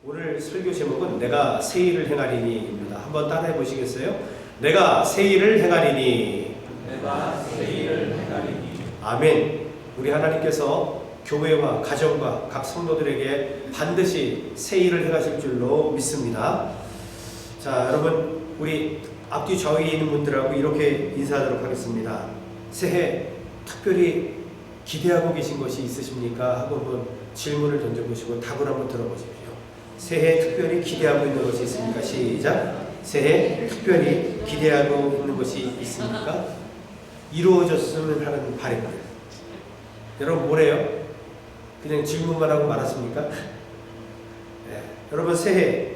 오늘 설교 제목은 내가 새 일을 행하리니입니다. 한번 따라해 보시겠어요? 내가 새 일을 행하리니. 내가 새 일을 행하리니. 아멘. 우리 하나님께서 교회와 가정과 각 성도들에게 반드시 새 일을 행하실 줄로 믿습니다. 자, 여러분, 우리 앞뒤 좌우에 있는 분들하고 이렇게 인사하도록 하겠습니다. 새해 특별히 기대하고 계신 것이 있으십니까? 하고 한번 질문을 던져보시고 답을 한번 들어보십시오. 새해 특별히 기대하고 있는 것이 있습니까? 시작. 새해 특별히 기대하고 있는 것이 있습니까? 이루어졌으면 하는 바람들. 여러분 뭐래요? 그냥 질문만 하고 말았습니까? 네. 여러분 새해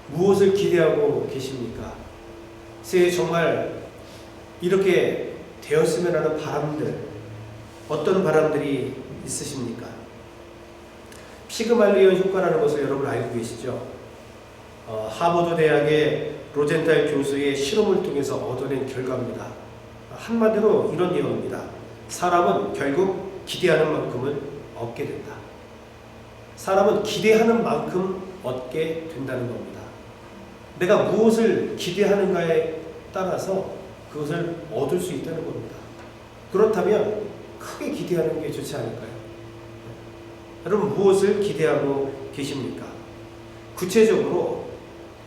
무엇을 기대하고 계십니까? 새해 정말 이렇게 되었으면 하는 바람들, 어떤 바람들이 있으십니까? 피그말리온 효과라는 것을 여러분 알고 계시죠? 하버드 대학의 로젠탈 교수의 실험을 통해서 얻어낸 결과입니다. 한마디로 이런 내용입니다. 사람은 결국 기대하는 만큼은 얻게 된다. 사람은 기대하는 만큼 얻게 된다는 겁니다. 내가 무엇을 기대하는가에 따라서 그것을 얻을 수 있다는 겁니다. 그렇다면 크게 기대하는 게 좋지 않을까요? 여러분 무엇을 기대하고 계십니까? 구체적으로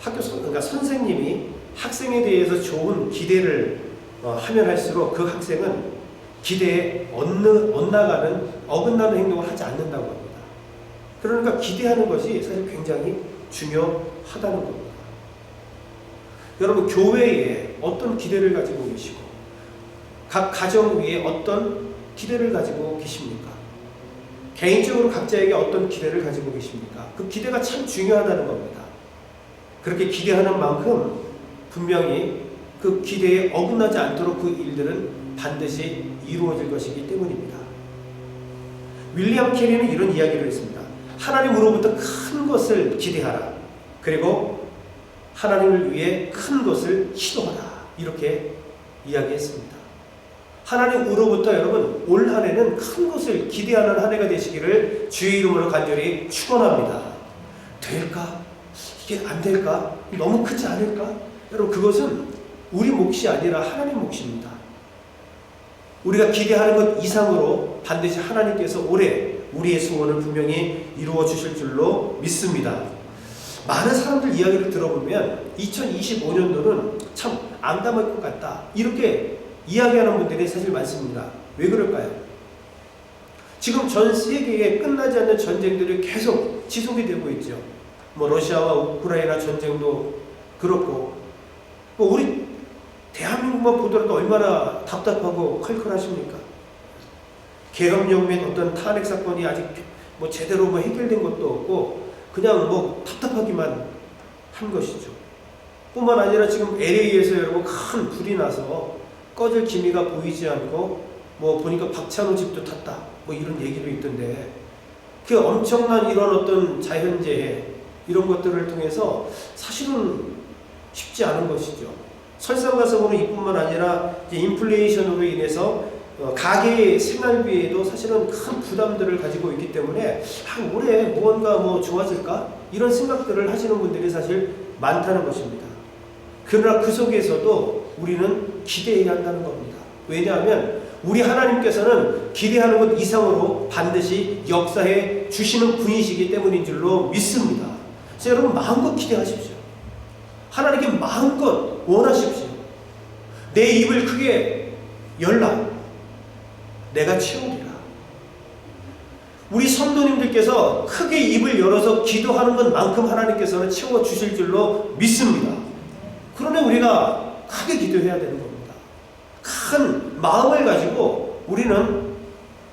그러니까 선생님이 학생에 대해서 좋은 기대를 하면 할수록 그 학생은 기대에 어긋나는 행동을 하지 않는다고 합니다. 그러니까 기대하는 것이 사실 굉장히 중요하다는 겁니다. 여러분 교회에 어떤 기대를 가지고 계시고 각 가정 위에 어떤 기대를 가지고 계십니까? 개인적으로 각자에게 어떤 기대를 가지고 계십니까? 그 기대가 참 중요하다는 겁니다. 그렇게 기대하는 만큼 분명히 그 기대에 어긋나지 않도록 그 일들은 반드시 이루어질 것이기 때문입니다. 윌리엄 캐리는 이런 이야기를 했습니다. 하나님으로부터 큰 것을 기대하라. 그리고 하나님을 위해 큰 것을 시도하라. 이렇게 이야기했습니다. 하나님으로부터 여러분 올 한 해는 큰 것을 기대하는 한 해가 되시기를 주의 이름으로 간절히 축원합니다. 될까? 이게 안 될까? 너무 크지 않을까? 여러분 그것은 우리 몫이 아니라 하나님 몫입니다. 우리가 기대하는 것 이상으로 반드시 하나님께서 올해 우리의 소원을 분명히 이루어 주실 줄로 믿습니다. 많은 사람들 이야기를 들어보면 2025년도는 참 암담할 것 같다. 이렇게 이야기하는 분들이 사실 많습니다. 왜 그럴까요? 지금 전 세계에 끝나지 않는 전쟁들이 계속 지속이 되고 있죠. 뭐 러시아와 우크라이나 전쟁도 그렇고 뭐 우리 대한민국만 보더라도 얼마나 답답하고 컬컬하십니까? 계엄령 및 어떤 탄핵 사건이 아직 뭐 제대로 뭐 해결된 것도 없고 그냥 뭐 답답하기만 한 것이죠. 뿐만 아니라 지금 LA에서 여러분 큰 불이 나서 꺼질 기미가 보이지 않고 뭐 보니까 박찬호 집도 탔다 뭐 이런 얘기도 있던데 그 엄청난 이런 어떤 자연재해 이런 것들을 통해서 사실은 쉽지 않은 것이죠. 설상가상으로 이뿐만 아니라 인플레이션으로 인해서 가계의 생활비에도 사실은 큰 부담들을 가지고 있기 때문에 올해 무언가 뭐 좋아질까? 이런 생각들을 하시는 분들이 사실 많다는 것입니다. 그러나 그 속에서도 우리는 기대해야 한다는 겁니다. 왜냐하면 우리 하나님께서는 기대하는 것 이상으로 반드시 역사해 주시는 분이시기 때문인 줄로 믿습니다. 그래서 여러분 마음껏 기대하십시오. 하나님께 마음껏 원하십시오. 내 입을 크게 열라. 내가 채우리라. 우리 성도님들께서 크게 입을 열어서 기도하는 것만큼 하나님께서는 채워주실 줄로 믿습니다. 그러나 우리가 크게 기도해야 되는 겁니다. 큰 마음을 가지고 우리는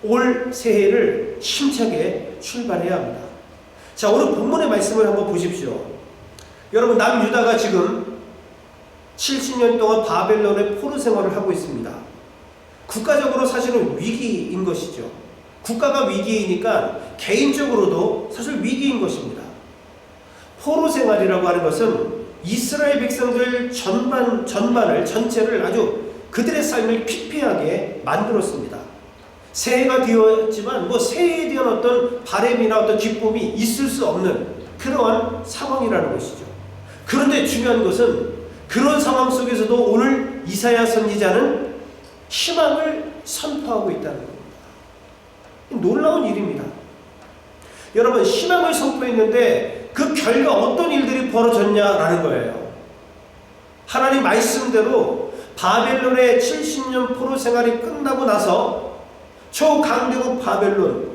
올 새해를 힘차게 출발해야 합니다. 자, 오늘 본문의 말씀을 한번 보십시오. 여러분 남유다가 지금 70년 동안 바벨론의 포로 생활을 하고 있습니다. 국가적으로 사실은 위기인 것이죠. 국가가 위기이니까 개인적으로도 사실 위기인 것입니다. 포로 생활이라고 하는 것은 이스라엘 백성들 전체를 아주 그들의 삶을 피폐하게 만들었습니다. 새해가 되었지만 뭐 새해에 대한 어떤 바람이나 어떤 기쁨이 있을 수 없는 그러한 상황이라는 것이죠. 그런데 중요한 것은 그런 상황 속에서도 오늘 이사야 선지자는 희망을 선포하고 있다는 겁니다. 놀라운 일입니다. 여러분, 희망을 선포했는데 그 결과 어떤 일들이 벌어졌냐라는 거예요. 하나님 말씀대로 바벨론의 70년 포로 생활이 끝나고 나서 초강대국 바벨론,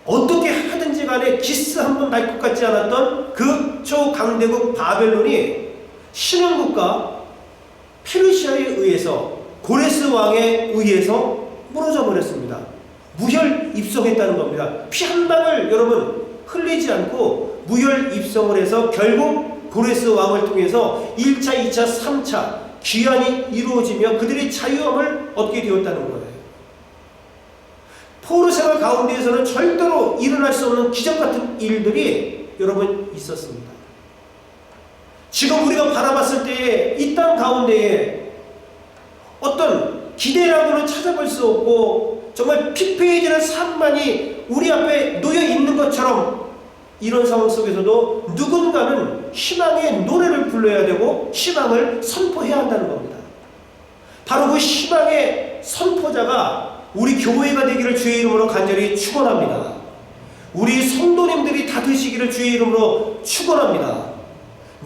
어떻게 하든지 간에 기스 한 번 날 것 같지 않았던 그 초강대국 바벨론이 신흥국가 페르시아에 의해서, 고레스 왕에 의해서 무너져 버렸습니다. 무혈 입성했다는 겁니다. 피 한 방울 여러분 흘리지 않고 무혈 입성을 해서 결국 고레스 왕을 통해서 1차, 2차, 3차 귀환이 이루어지며 그들이 자유함을 얻게 되었다는 거예요. 포로 생활 가운데에서는 절대로 일어날 수 없는 기적 같은 일들이 여러분 있었습니다. 지금 우리가 바라봤을 때에 이 땅 가운데에 어떤 기대라고는 찾아볼 수 없고 정말 피폐해지는 삶만이 우리 앞에 놓여 있는 것처럼, 이런 상황 속에서도 누군가는 희망의 노래를 불러야 되고 희망을 선포해야 한다는 겁니다. 바로 그 희망의 선포자가 우리 교회가 되기를 주의 이름으로 간절히 축원합니다. 우리 성도님들이 다 되시기를 주의 이름으로 축원합니다.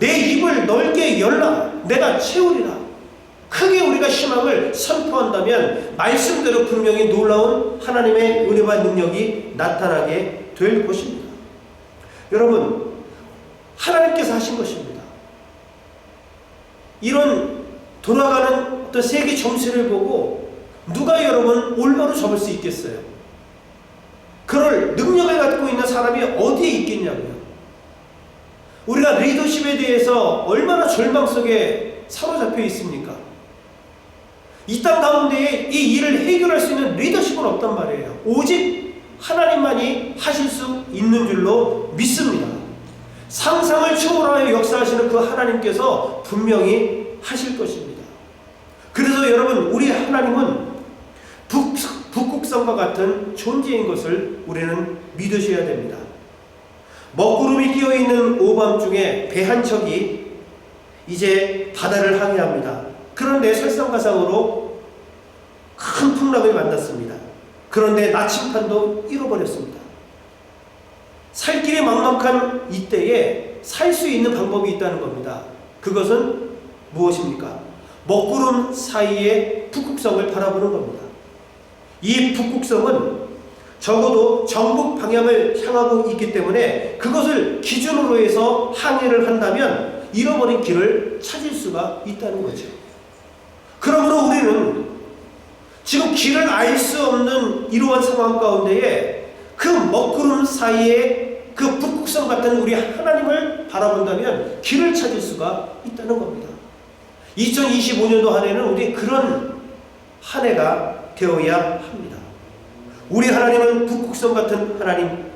내 입을 넓게 열라, 내가 채우리라. 크게 우리가 희망을 선포한다면 말씀대로 분명히 놀라운 하나님의 은혜와 능력이 나타나게 될 것입니다. 여러분, 하나님께서 하신 것입니다. 이런 돌아가는 어떤 세계 정세를 보고 누가 여러분 올바로 접을 수 있겠어요? 그럴 능력을 갖고 있는 사람이 어디에 있겠냐고요. 우리가 리더십에 대해서 얼마나 절망 속에 사로잡혀 있습니까? 이 땅 가운데에 이 일을 해결할 수 있는 리더십은 없단 말이에요. 오직 하나님만이 하실 수 있는 줄로 믿습니다. 상상을 초월하여 역사하시는 그 하나님께서 분명히 하실 것입니다. 그래서 여러분, 우리 하나님은 북극성과 같은 존재인 것을 우리는 믿으셔야 됩니다. 먹구름이 끼어있는 오밤중에 배 한 척이 이제 바다를 항해합니다. 그런데 설상가상으로 큰 풍랑을 만났습니다. 그런데 나침판도 잃어버렸습니다. 살 길이 막막한 이때에 살 수 있는 방법이 있다는 겁니다. 그것은 무엇입니까? 먹구름 사이에 북극성을 바라보는 겁니다. 이 북극성은 적어도 정북 방향을 향하고 있기 때문에 그것을 기준으로 해서 항해를 한다면 잃어버린 길을 찾을 수가 있다는 거죠. 그러므로 우리는 지금 길을 알 수 없는 이러한 상황 가운데에 그 먹구름 사이에 그 북극성 같은 우리 하나님을 바라본다면 길을 찾을 수가 있다는 겁니다. 2025년도 한 해는 우리 그런 한 해가 되어야 합니다. 우리 하나님은 북극성 같은 하나님,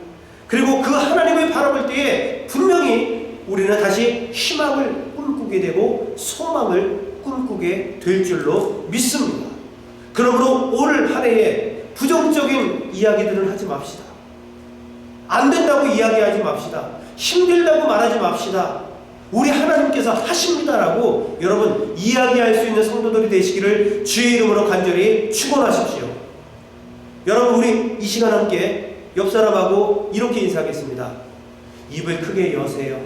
그리고 그 하나님을 바라볼 때에 분명히 우리는 다시 희망을 꿈꾸게 되고 소망을 꿈꾸게 될 줄로 믿습니다. 그러므로 올 한 해에 부정적인 이야기들을 하지 맙시다. 안 된다고 이야기하지 맙시다. 힘들다고 말하지 맙시다. 우리 하나님께서 하십니다라고 여러분 이야기할 수 있는 성도들이 되시기를 주의 이름으로 간절히 축원하십시오. 여러분, 우리 이 시간 함께 옆 사람하고 이렇게 인사하겠습니다. 입을 크게 여세요.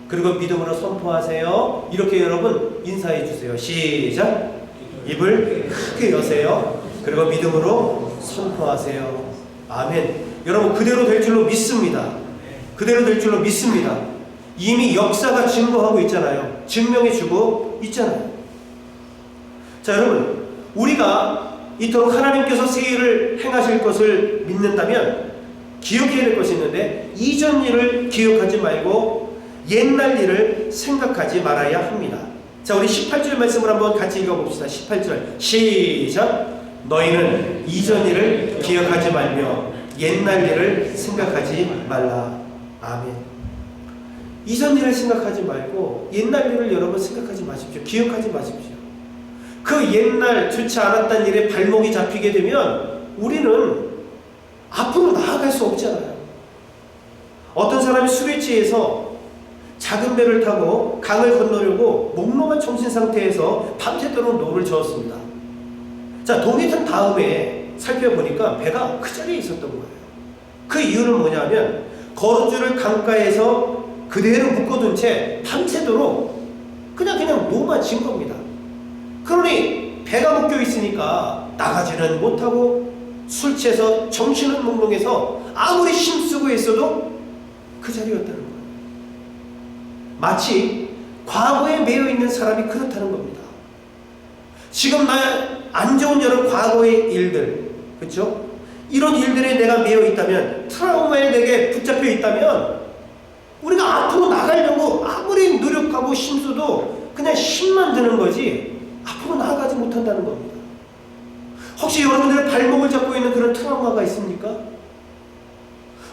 그리고 믿음으로 선포하세요. 이렇게 여러분 인사해 주세요. 시작. 입을 크게 여세요. 그리고 믿음으로 선포하세요. 아멘. 여러분, 그대로 될 줄로 믿습니다. 그대로 될 줄로 믿습니다. 이미 역사가 증거하고 있잖아요. 증명해주고 있잖아요. 자, 여러분, 우리가 이토록 하나님께서 새 일을 행하실 것을 믿는다면 기억해야 될 것이 있는데, 이전 일을 기억하지 말고 옛날 일을 생각하지 말아야 합니다. 자, 우리 18절 말씀을 한번 같이 읽어봅시다. 18절 시작. 너희는 이전 일을 기억하지 말며 옛날 일을 생각하지 말라. 아멘. 이전 일을 생각하지 말고 옛날 일을 여러분 생각하지 마십시오. 기억하지 마십시오. 그 옛날 좋지 않았던 일에 발목이 잡히게 되면 우리는 앞으로 나아갈 수 없잖아요. 어떤 사람이 술에 취해서 작은 배를 타고 강을 건너려고 몽롱한 정신 상태에서 밤새도록 노를 저었습니다. 자, 동이 튼 다음에 살펴보니까 배가 그 자리에 있었던 거예요. 그 이유는 뭐냐면 거름줄을 강가에서 그대로 묶어둔 채 밤새도록 그냥 노만 진 겁니다. 그러니 배가 묶여 있으니까 나가지는 못하고 술 취해서 정신은 몽롱해서 아무리 힘쓰고 있어도 그 자리였다는 거예요. 마치 과거에 매여 있는 사람이 그렇다는 겁니다. 지금 안 좋은 여러 과거의 일들, 그렇죠? 이런 일들에 내가 매여 있다면, 트라우마에 내게 붙잡혀 있다면 우리가 앞으로 나가려고 아무리 노력하고 힘써도 그냥 힘만 드는 거지 앞으로 나아가지 못한다는 겁니다. 혹시 여러분들의 발목을 잡고 있는 그런 트라우마가 있습니까?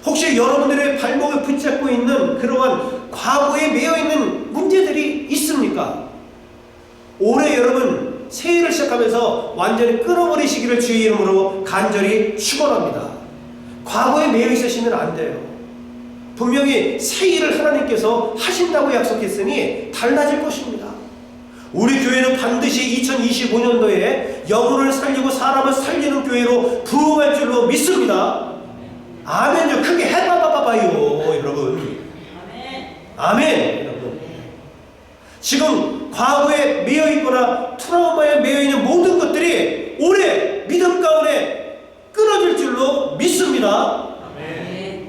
혹시 여러분들의 발목을 붙잡고 있는 그러한 과거에 매여있는 문제들이 있습니까? 올해 여러분 새해를 시작하면서 완전히 끊어버리시기를 주의 이름으로 간절히 축원합니다. 과거에 매여 있으시면 안 돼요. 분명히 새 일을 하나님께서 하신다고 약속했으니 달라질 것입니다. 우리 교회는 반드시 2025년도에 영혼을 살리고 사람을 살리는 교회로 부흥할 줄로 믿습니다. 아멘요. 크게 해봐봐봐요 여러분. 아멘. 여러분, 지금 과거에 매여있거나 트라우마에 매여있는 모든 것들이 올해 믿음 가운데 끊어질 줄로 믿습니다.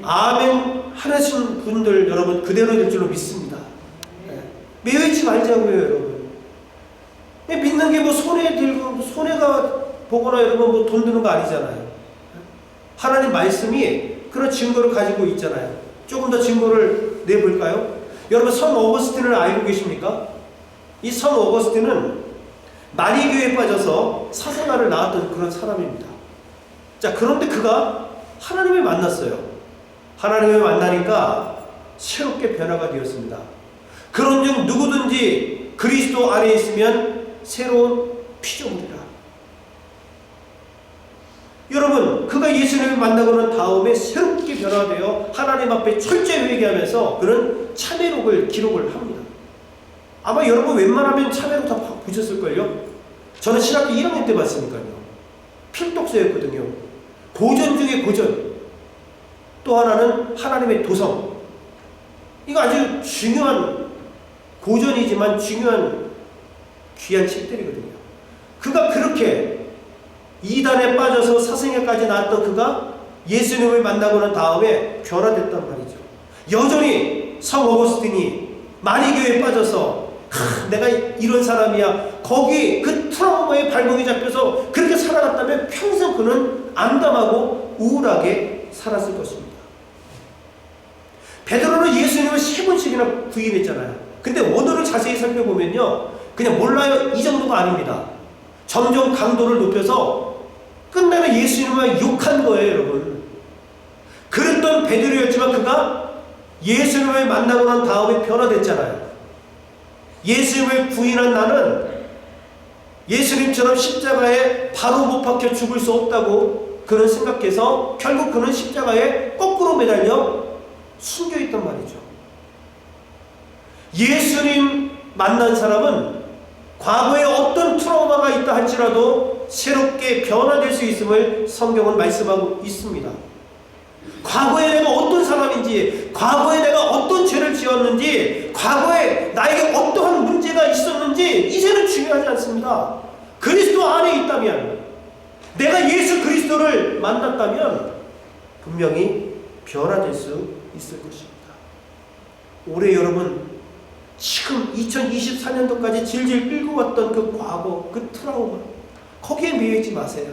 아멘 하시는 분들 여러분 그대로 될 줄로 믿습니다. 매여있지 말자고요 여러분. 믿는 게 뭐 손해 들고 손해가 보거나 여러분 뭐 돈 드는 거 아니잖아요. 하나님 말씀이 그런 증거를 가지고 있잖아요. 조금 더 증거를 내볼까요? 여러분 성 어거스틴을 알고 계십니까? 이 성 어거스틴은 마리교에 빠져서 사생활을 낳았던 그런 사람입니다. 자, 그런데 그가 하나님을 만났어요. 하나님을 만나니까 새롭게 변화가 되었습니다. 그런즉 누구든지 그리스도 안에 있으면 새로운 피조물이라. 여러분, 그가 예수님을 만나고 난 다음에 새롭게 변화되어 하나님 앞에 철저히 회개하면서 그런 참회록을 기록을 합니다. 아마 여러분 웬만하면 참회록 다 보셨을걸요? 저는 신학교 1학년 때 봤으니까요. 필독서였거든요. 고전 중에 고전. 또 하나는 하나님의 도성. 이거 아주 중요한 고전이지만 중요한 귀한 책들이거든요. 그가 그렇게 이단에 빠져서 사생활까지 나왔던 그가 예수님을 만나고 난 다음에 변화됐단 말이죠. 여전히 성 어거스틴이 마리교에 빠져서 내가 이런 사람이야. 거기 그 트라우마에 발목이 잡혀서 그렇게 살아갔다면 평생 그는 암담하고 우울하게 살았을 것입니다. 베드로는 예수님을 3번씩이나 부인했잖아요. 근데 오늘을 자세히 살펴보면요, 그냥 몰라요 이 정도가 아닙니다. 점점 강도를 높여서 끝내는 예수님을 욕한 거예요, 여러분. 그랬던 베드로였지만 그가 예수님을 만나고 난 다음에 변화됐잖아요. 예수님을 부인한 나는 예수님처럼 십자가에 바로 못 박혀 죽을 수 없다고 그는 생각해서 결국 그는 십자가에 거꾸로 매달려 숨겨있단 말이죠. 예수님 만난 사람은 과거에 어떤 트라우마가 있다 할지라도 새롭게 변화될 수 있음을 성경은 말씀하고 있습니다. 과거에 내가 어떤 사람인지, 과거에 내가 어떤 죄를 지었는지, 과거에 나에게 어떠한 문제가 있었는지 이제는 중요하지 않습니다. 그리스도 안에 있다면, 내가 예수 그리스도를 만났다면 분명히 변화될 수 있을 것입니다. 올해 여러분 지금 2024년도까지 질질 끌고 왔던 그 과거, 그 트라우마 거기에 매여있지 마세요.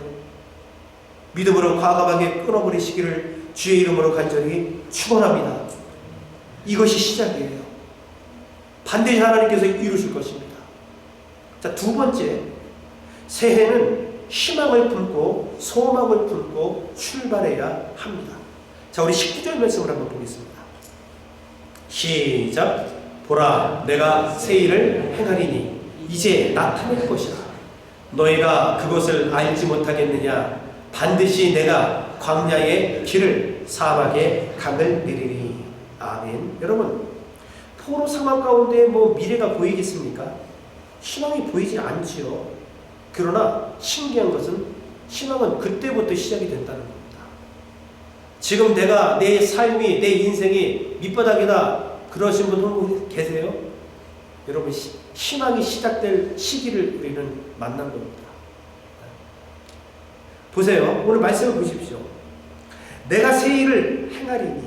믿음으로 과감하게 끊어버리시기를 주의 이름으로 간절히 축원합니다. 이것이 시작이에요. 반드시 하나님께서 이루실 것입니다. 자, 두 번째, 새해는 희망을 품고 소망을 품고 출발해야 합니다. 자, 우리 19절 말씀을 한번 보겠습니다. 시작. 보라, 내가 새 일을 행하리니 이제 나타낼 것이라. 너희가 그것을 알지 못하겠느냐? 반드시 내가 광야의 길을 사막에 강을 내리리. 아멘. 여러분, 포로 상황 가운데 뭐 미래가 보이겠습니까? 희망이 보이지 않지요. 그러나 신기한 것은 희망은 그때부터 시작이 된다는 겁니다. 지금 내 삶이, 내 인생이 밑바닥이다 그러신 분 혹시 계세요? 여러분, 희망이 시작될 시기를 우리는 만난 겁니다. 보세요. 오늘 말씀을 보십시오. 내가 새 일을 행하리니.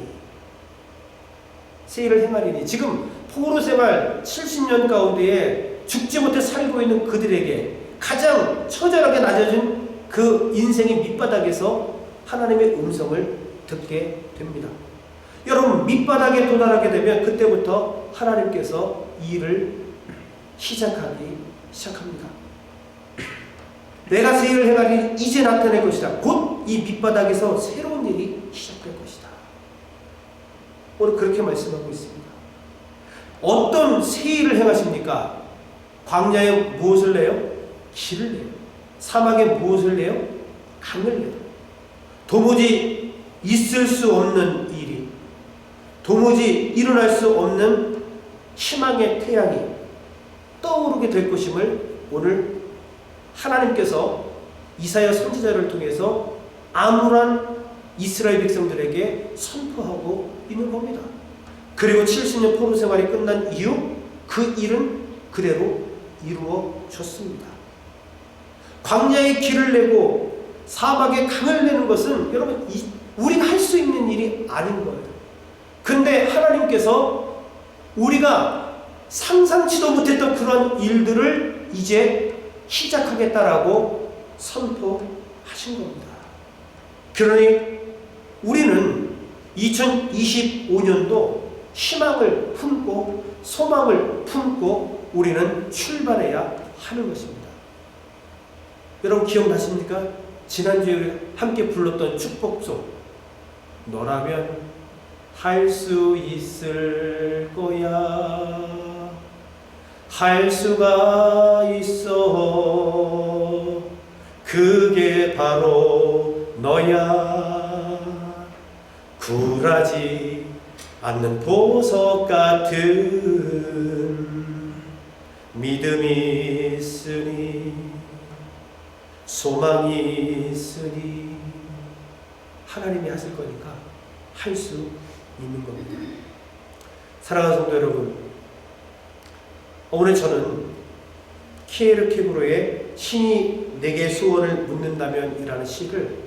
새 일을 행하리니. 지금 포로 생활 70년 가운데에 죽지 못해 살고 있는 그들에게 가장 처절하게 낮아진 그 인생의 밑바닥에서 하나님의 음성을 듣게 됩니다. 여러분, 밑바닥에 도달하게 되면 그때부터 하나님께서 이 일을 시작합니다. 내가 새 일을 행하리 이제 나타낼 것이다. 곧 이 밑바닥에서 새로운 일이 시작될 것이다. 오늘 그렇게 말씀하고 있습니다. 어떤 새 일을 행하십니까? 광야에 무엇을 내요? 길을 내요. 사막에 무엇을 내요? 강을 내요. 도무지 있을 수 없는 일이, 도무지 일어날 수 없는 희망의 태양이 떠오르게 될 것임을 오늘 하나님께서 이사야 선지자를 통해서 암울한 이스라엘 백성들에게 선포하고 있는 겁니다. 그리고 70년 포로 생활이 끝난 이후 그 일은 그대로 이루어졌습니다. 광야의 길을 내고 사막의 강을 내는 것은 여러분 우리가 할 수 있는 일이 아닌 거예요. 근데 하나님께서 우리가 상상치도 못했던 그런 일들을 이제 시작하겠다라고 선포하신 겁니다. 그러니 우리는 2025년도 희망을 품고 소망을 품고 우리는 출발해야 하는 것입니다. 여러분 기억나십니까? 지난주에 함께 불렀던 축복송, 너라면 할 수 있을 거야, 할 수가 있어, 그게 바로 너야, 굴하지 않는 보석 같은 믿음이 있으니, 소망이 있으니 하나님이 하실 거니까 할 수 있는 겁니다. 사랑하는 성도 여러분, 오늘 저는 키에르케브로의 신이 내게 소원을 묻는다면 이라는 시를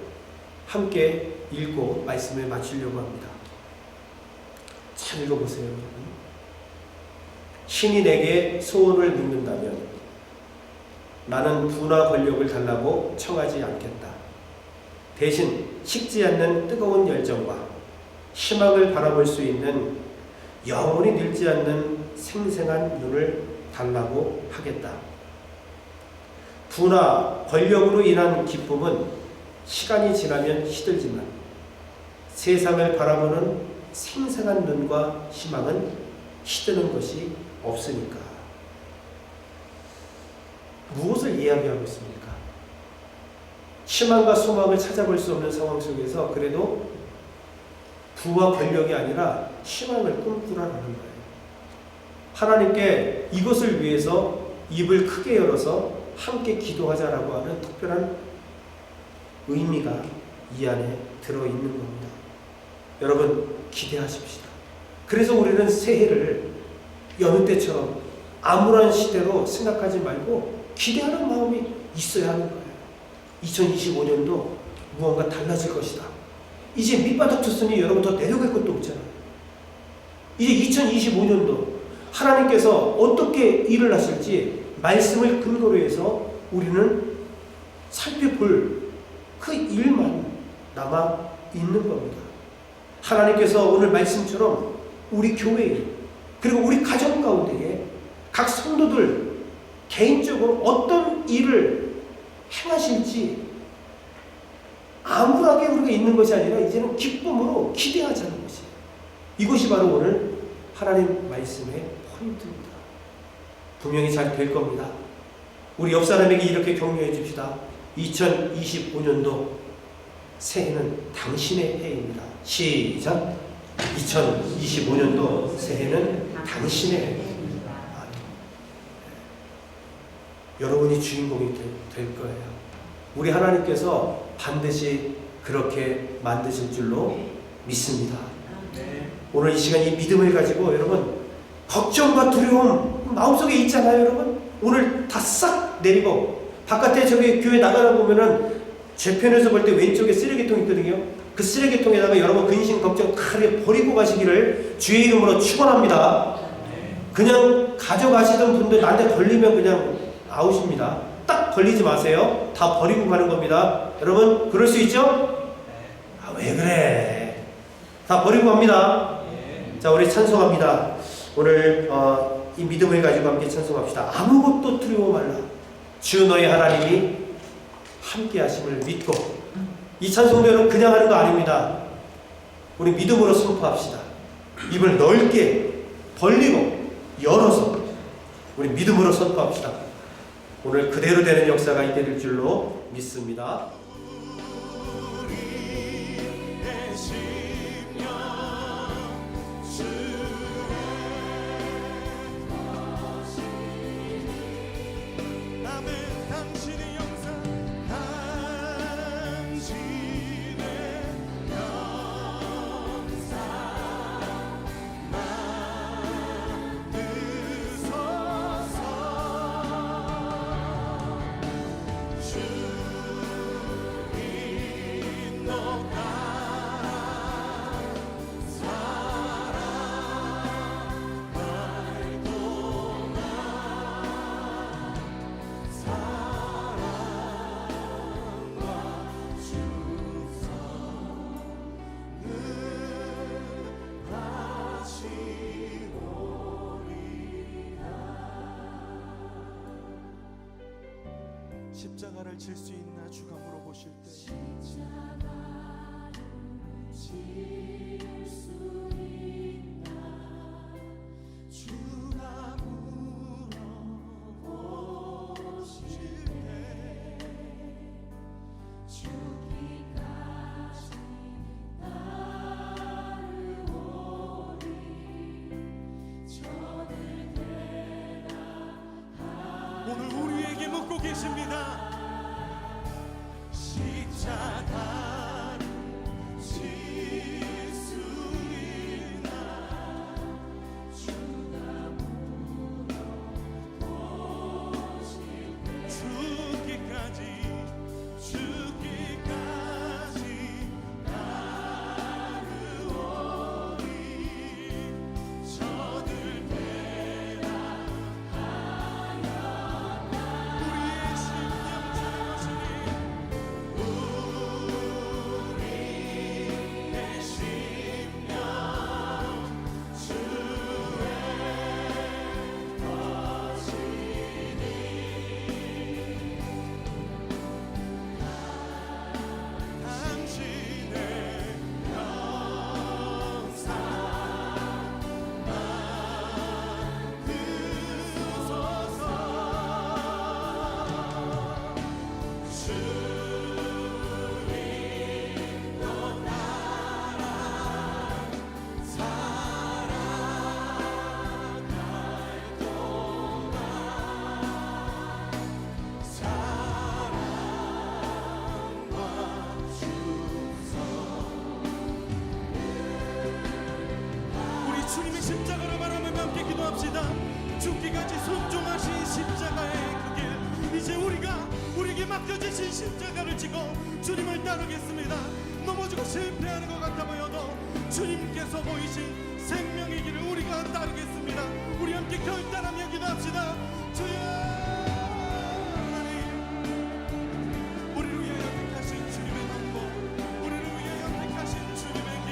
함께 읽고 말씀을 마치려고 합니다. 잘 읽어보세요. 신이 내게 소원을 묻는다면 나는 부나 권력을 달라고 청하지 않겠다. 대신 식지 않는 뜨거운 열정과 희망을 바라볼 수 있는 영원히 늙지 않는 생생한 눈을 달라고 하겠다. 부나 권력으로 인한 기쁨은 시간이 지나면 시들지만 세상을 바라보는 생생한 눈과 희망은 시드는 것이 없으니까. 무엇을 이야기하고 있습니까? 희망과 소망을 찾아볼 수 없는 상황 속에서 그래도 부와 권력이 아니라 희망을 꿈꾸라는 거예요. 하나님께 이것을 위해서 입을 크게 열어서 함께 기도하자라고 하는 특별한 의미가 이 안에 들어있는 겁니다. 여러분 기대하십시다. 그래서 우리는 새해를 여느 때처럼 암울한 시대로 생각하지 말고 기대하는 마음이 있어야 하는 거예요. 2025년도 무언가 달라질 것이다. 이제 밑바닥 쳤으니 여러분 더 내려갈 것도 없잖아요. 이제 2025년도 하나님께서 어떻게 일을 하실지 말씀을 근거로 해서 우리는 살펴볼 그 일만 남아 있는 겁니다. 하나님께서 오늘 말씀처럼 우리 교회에 그리고 우리 가정 가운데에 각 성도들 개인적으로 어떤 일을 행하실지 암울하게 우리가 있는 것이 아니라 이제는 기쁨으로 기대하자는 것이에요. 이것이 바로 오늘 하나님 말씀의 포인트입니다. 분명히 잘 될 겁니다. 우리 옆 사람에게 이렇게 격려해 줍시다. 2025년도 새해는 당신의 해입니다. 시작! 2025년도 새해는 당신의 여러분이 주인공이 될 거예요. 우리 하나님께서 반드시 그렇게 만드실 줄로 믿습니다. 오늘 이 시간 이 믿음을 가지고 여러분 걱정과 두려움 마음속에 있잖아요. 여러분 오늘 다 싹 내리고 바깥에 저기 교회 나가다 보면은 제 편에서 볼 때 왼쪽에 쓰레기통 있거든요. 그 쓰레기통에다가 여러분 근심 걱정 크게 버리고 가시기를 주의 이름으로 축원합니다. 그냥 가져가시던 분들 나한테 걸리면 그냥 아웃입니다. 딱 걸리지 마세요. 다 버리고 가는 겁니다. 여러분 그럴 수 있죠? 왜 그래? 다 버리고 갑니다. 자, 우리 찬송합니다. 오늘 이 믿음을 가지고 함께 찬송합시다. 아무것도 두려워 말라. 주 너의 하나님이 함께 하심을 믿고. 이 찬송대로는 그냥 하는 거 아닙니다. 우리 믿음으로 선포합시다. 입을 넓게 벌리고 열어서 우리 믿음으로 선포합시다. 오늘 그대로 되는 역사가 이될 줄로 믿습니다. 십자가를 질 수 있나 주가 물어보실 때 십자가를 질 수 있나 주가 물어보실 때 죽기까지 따르오리 저를 대라하리 오늘 우리에게 묻고 계십니다. 십자가를 질 수 있나 주가 물어보실 때 죽기까지 따르오리 저들 우리의 심령 주님하시니 내 심령 주의 당신의 우리 주님의 십자가를 바라보며 함께 기도합시다. 죽기까지 순종하신 십자가의 그 길, 이제 우리에게 맡겨주신 십자가를 지고 주님을 따르겠습니다. 넘어지고 실패하는 것 같아 보여도 주님께서 보이신 생명의 길을 우리가 따르겠습니다. 우리 함께 결단하며 기도합시다. 주여 하나님, 우리를 위하여 택하신 주님의 방법, 우리를 위하여 택하신 주님의 길,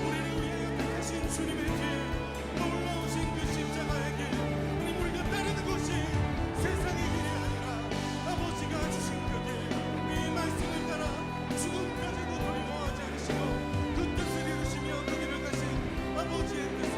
우리를 위하여 택하신 주님의 길, 놀라우신 그 십자가의 길, 우리가 따르는 것이 세상의 길이 아니라 아버지가 주신 그 길, 이 말씀을 따라 죽음까지도 두려워하지 않으시고 그 뜻을 이루시며 그 길을 가신 아버지의 뜻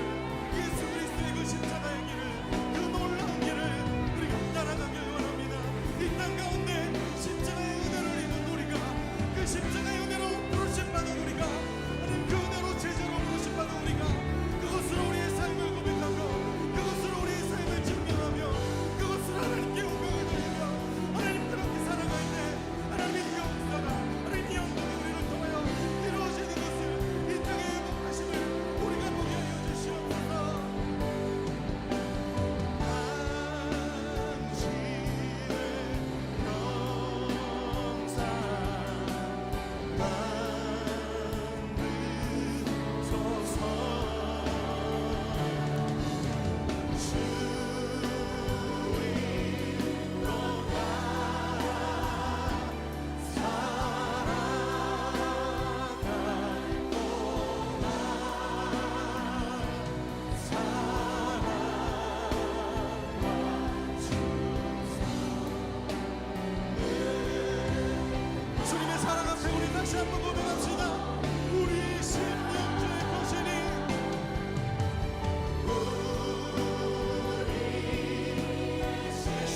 주님의 사랑 앞에 우리 다시 한번 고백합시다. 우리 심령주의 거신이 우리의 심령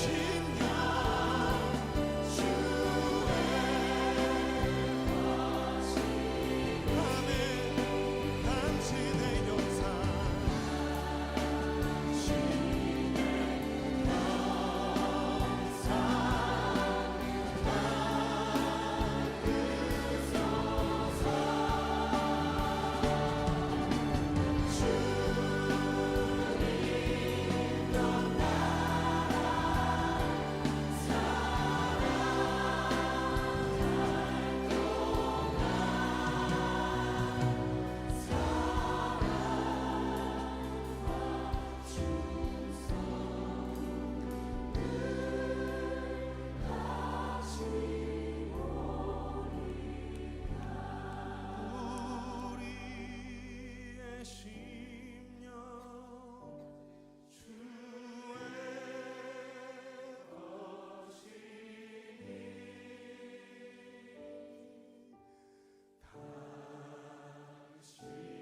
주의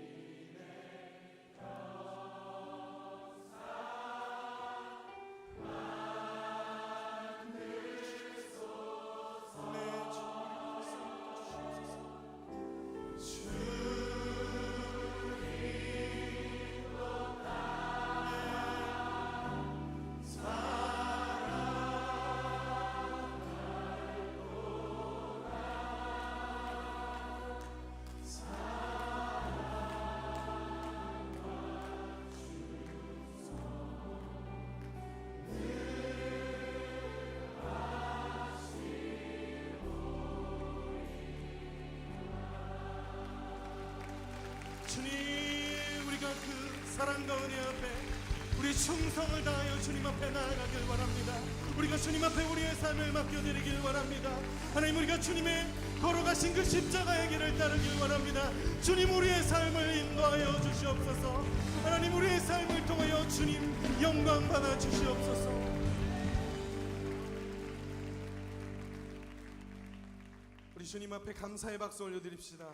주님, 우리가 그 사랑과 은혜 앞에 우리 충성을 다하여 주님 앞에 나아가길 원합니다. 우리가 주님 앞에 우리의 삶을 맡겨드리길 원합니다. 하나님, 우리가 주님의 걸어가신 그 십자가의 길을 따르길 원합니다. 주님, 우리의 삶을 인도하여 주시옵소서. 하나님, 우리의 삶을 통하여 주님 영광 받아 주시옵소서. 우리 주님 앞에 감사의 박수 올려드립시다.